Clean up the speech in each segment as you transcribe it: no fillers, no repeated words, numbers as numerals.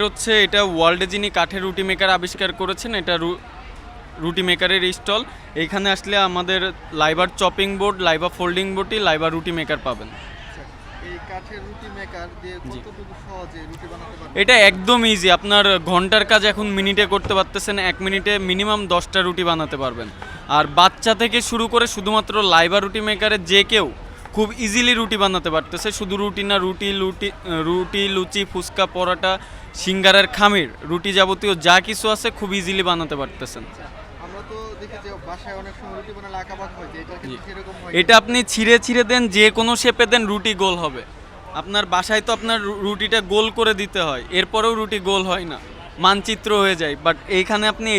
হচ্ছে এটা ওয়ার্ল্ডে যিনি কাঠের রুটি মেকার আবিষ্কার করেছেন, এটা রুটি মেকারের স্টল। এইখানে আসলে আমাদের লাইবার চপিং বোর্ড, লাইবা ফোল্ডিং বোর্ডটি, লাইবা রুটি মেকার পাবেন। এই কাঠের রুটি মেকার দিয়ে কতটুকু সহজে রুটি বানাতে পারবেন? এটা একদম ইজি। আপনার ঘন্টার কাজ এখন মিনিটে করতে পারতেছেন। 1 মিনিটে মিনিমাম 10টা রুটি বানাতে পারবেন। আর বাচ্চা থেকে শুরু করে শুধুমাত্র লাইবা রুটি মেকারে যে কেউ খুব ইজিলি রুটি বানাতে পারতেছে। শুধু রুটি না, রুটি লুচি, ফুচকা, পরোটা, সিঙ্গারের খামির, রুটি যাবতীয় যা কিছু আছে খুব ইজিলি বানাতে পারতেছেন। আমরা তো দেখি যে বাসায় অনেক সময় রুটি বানালে আঁকাবাঁকা হয়, এটা কিন্তু সেরকম হয়? এটা আপনি ছিঁড়ে ছিঁড়ে দেন, যে কোনো শেপে দেন, রুটি গোল হবে। আপনার বাসায় তো আপনার রুটিটা গোল করে দিতে হয়, এরপরেও রুটি গোল হয় না, মানচিত্র হয়ে যায়। বাট এইখানে আপনি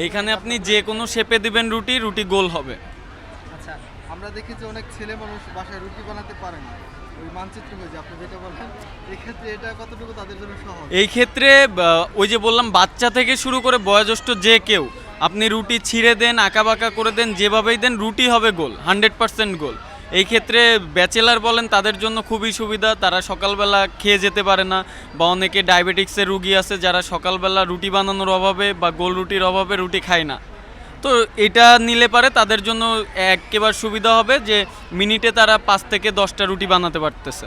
এইখানে আপনি যে কোনো শেপে দিবেন রুটি গোল হবে। আচ্ছা, আমরা দেখি যে অনেক ছেলে মানুষ বাসায় রুটি বানাতে পারে না, ওই মানচিত্র হয়ে যায়, আপনি যেটা বললেন, এই ক্ষেত্রে এটা কতটুকু তাদের জন্য সহজ? এই ক্ষেত্রে ওই যে বললাম, বাচ্চা থেকে শুরু করে বয়োজ্যেষ্ঠ যে কেউ, আপনি রুটি ছিঁড়ে দেন, আঁকাবাঁকা করে দেন, যেভাবেই দেন রুটি হবে গোল, 100% গোল। এই ক্ষেত্রে ব্যাচেলার বলেন, তাদের জন্য খুবই সুবিধা। তারা সকালবেলা খেয়ে যেতে পারে না, বা অনেকে ডায়াবেটিক্সের রুগী আছে যারা সকালবেলা রুটি বানানোর অভাবে বা গোল রুটির অভাবে রুটি খায় না। তো এটা নিলে পারে তাদের জন্য একেবারে সুবিধা হবে যে মিনিটে তারা 5 থেকে 10টা রুটি বানাতে পারতেছে।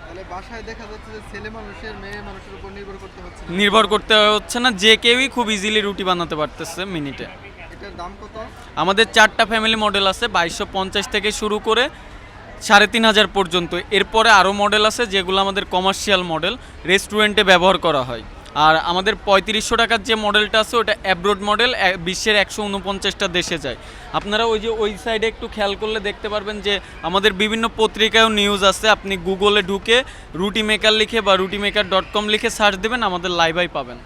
তাহলে বাসায় দেখা যাচ্ছে যে ছেলে মানুষের মেয়ে মানুষের উপর নির্ভর করতে হচ্ছে না। নির্ভর করতে হচ্ছে না, যে কেউই খুব ইজিলি রুটি বানাতে পারতেছে মিনিটে। এটার দাম কত? আমাদের 4টা ফ্যামিলি মডেল আছে, 2250 থেকে শুরু করে 3500 পর্যন্ত। এরপরে আরও মডেল আছে যেগুলো আমাদের কমার্শিয়াল মডেল, রেস্টুরেন্টে ব্যবহার করা হয়। আর আমাদের 3500 টাকার যে মডেলটা আছে ওটা অ্যাব্রোড মডেল, বিশ্বের 149টা দেশে যায়। আপনারা ওই সাইডে একটু খেয়াল করলে দেখতে পারবেন যে আমাদের বিভিন্ন পত্রিকায়ও নিউজ আছে। আপনি গুগলে ঢুকে রুটি মেকার লিখে বা রুটিমেকার.com লিখে সার্চ দেবেন, আমাদের লাইভাই পাবেন।